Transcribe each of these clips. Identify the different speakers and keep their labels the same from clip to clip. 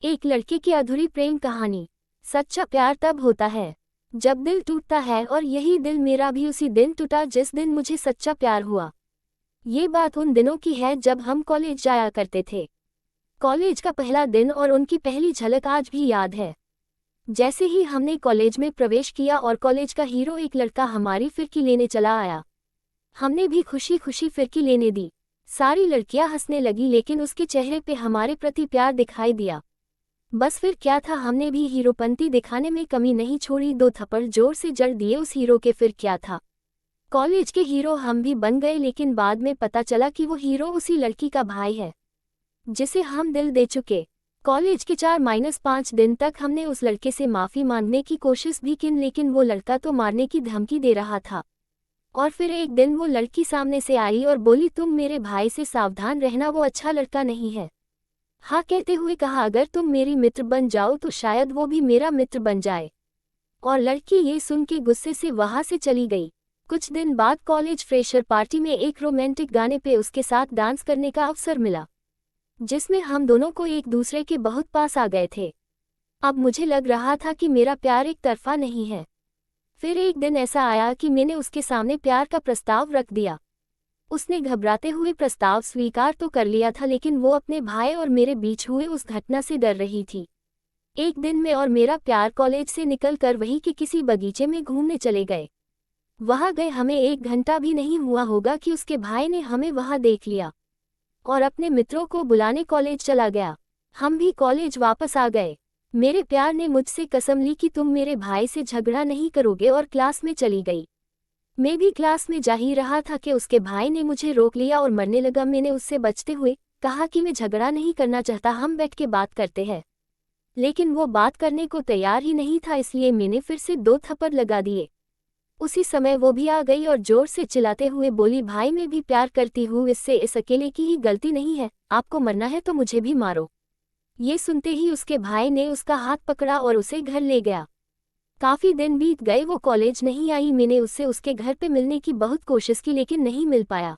Speaker 1: एक लड़के की अधूरी प्रेम कहानी। सच्चा प्यार तब होता है जब दिल टूटता है, और यही दिल मेरा भी उसी दिन टूटा जिस दिन मुझे सच्चा प्यार हुआ। ये बात उन दिनों की है जब हम कॉलेज जाया करते थे। कॉलेज का पहला दिन और उनकी पहली झलक आज भी याद है। जैसे ही हमने कॉलेज में प्रवेश किया और कॉलेज का हीरो एक लड़का हमारी फिरकी लेने चला आया, हमने भी खुशी खुशी फिरकी लेने दी। सारी लड़कियां हंसने लगी, लेकिन उसके चेहरे पे हमारे प्रति प्यार दिखाई दिया। बस फिर क्या था, हमने भी हीरोपंती दिखाने में कमी नहीं छोड़ी। 2 थप्पड़ जोर से जड़ दिए उस हीरो के। फिर क्या था, कॉलेज के हीरो हम भी बन गए। लेकिन बाद में पता चला कि वो हीरो उसी लड़की का भाई है जिसे हम दिल दे चुके। कॉलेज के 4-5 दिन तक हमने उस लड़के से माफ़ी मांगने की कोशिश भी की, लेकिन वो लड़का तो मारने की धमकी दे रहा था। और फिर एक दिन वो लड़की सामने से आई और बोली, तुम मेरे भाई से सावधान रहना, वो अच्छा लड़का नहीं है। हाँ कहते हुए कहा, अगर तुम मेरी मित्र बन जाओ तो शायद वो भी मेरा मित्र बन जाए। और लड़की ये सुन के गुस्से से वहां से चली गई। कुछ दिन बाद कॉलेज फ्रेशर पार्टी में एक रोमांटिक गाने पे उसके साथ डांस करने का अवसर मिला, जिसमें हम दोनों को एक दूसरे के बहुत पास आ गए थे। अब मुझे लग रहा था कि मेरा प्यार एक तरफा नहीं है। फिर एक दिन ऐसा आया कि मैंने उसके सामने प्यार का प्रस्ताव रख दिया। उसने घबराते हुए प्रस्ताव स्वीकार तो कर लिया था, लेकिन वो अपने भाई और मेरे बीच हुए उस घटना से डर रही थी। एक दिन मैं और मेरा प्यार कॉलेज से निकलकर वहीं के किसी बगीचे में घूमने चले गए। वहां गए हमें 1 घंटा भी नहीं हुआ होगा कि उसके भाई ने हमें वहां देख लिया और अपने मित्रों को बुलाने कॉलेज चला गया। हम भी कॉलेज वापस आ गए। मेरे प्यार ने मुझसे कसम ली कि तुम मेरे भाई से झगड़ा नहीं करोगे, और क्लास में चली गई। मैं भी क्लास में जा ही रहा था कि उसके भाई ने मुझे रोक लिया और मरने लगा। मैंने उससे बचते हुए कहा कि मैं झगड़ा नहीं करना चाहता, हम बैठ के बात करते हैं। लेकिन वो बात करने को तैयार ही नहीं था, इसलिए मैंने फिर से 2 थप्पड़ लगा दिए। उसी समय वो भी आ गई और जोर से चिल्लाते हुए बोली, भाई मैं भी प्यार करती हूँ, इससे इस अकेले की ही गलती नहीं है, आपको मरना है तो मुझे भी मारो। ये सुनते ही उसके भाई ने उसका हाथ पकड़ा और उसे घर ले गया। काफी दिन बीत गए, वो कॉलेज नहीं आई। मैंने उससे उसके घर पे मिलने की बहुत कोशिश की, लेकिन नहीं मिल पाया।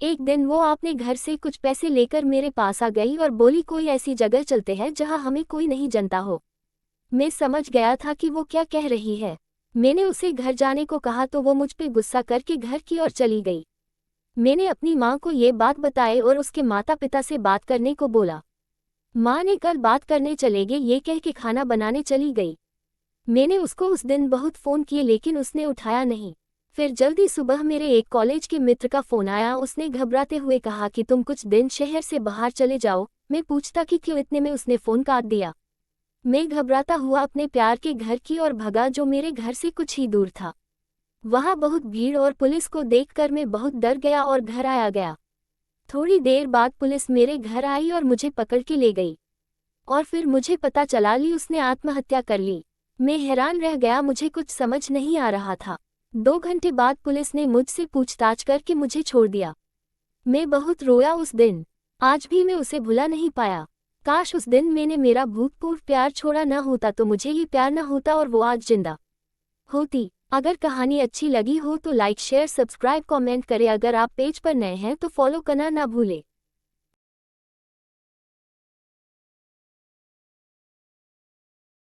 Speaker 1: एक दिन वो अपने घर से कुछ पैसे लेकर मेरे पास आ गई और बोली, कोई ऐसी जगह चलते हैं जहां हमें कोई नहीं जानता हो। मैं समझ गया था कि वो क्या कह रही है। मैंने उसे घर जाने को कहा तो वो मुझ पे गुस्सा करके घर की ओर चली गई। मैंने अपनी माँ को ये बात बताई और उसके माता पिता से बात करने को बोला। माँ ने कल बात करने चलेंगे ये कह के खाना बनाने चली गई। मैंने उसको उस दिन बहुत फ़ोन किए, लेकिन उसने उठाया नहीं। फिर जल्दी सुबह मेरे एक कॉलेज के मित्र का फ़ोन आया। उसने घबराते हुए कहा कि तुम कुछ दिन शहर से बाहर चले जाओ। मैं पूछता कि क्यों, इतने में उसने फ़ोन काट दिया। मैं घबराता हुआ अपने प्यार के घर की ओर भगा, जो मेरे घर से कुछ ही दूर था। वहाँ बहुत भीड़ और पुलिस को देखकर मैं बहुत डर गया और घर आया गया। थोड़ी देर बाद पुलिस मेरे घर आई और मुझे पकड़ के ले गई, और फिर मुझे पता चला ली उसने आत्महत्या कर ली। मैं हैरान रह गया, मुझे कुछ समझ नहीं आ रहा था। 2 घंटे बाद पुलिस ने मुझसे पूछताछ करके मुझे छोड़ दिया। मैं बहुत रोया उस दिन। आज भी मैं उसे भुला नहीं पाया। काश उस दिन मैंने मेरा भूतपूर्व प्यार छोड़ा न होता तो मुझे ये प्यार न होता और वो आज जिंदा होती। अगर कहानी अच्छी लगी हो तो लाइक शेयर सब्सक्राइब कमेंट करें। अगर आप पेज पर नए हैं तो फॉलो करना ना भूलें।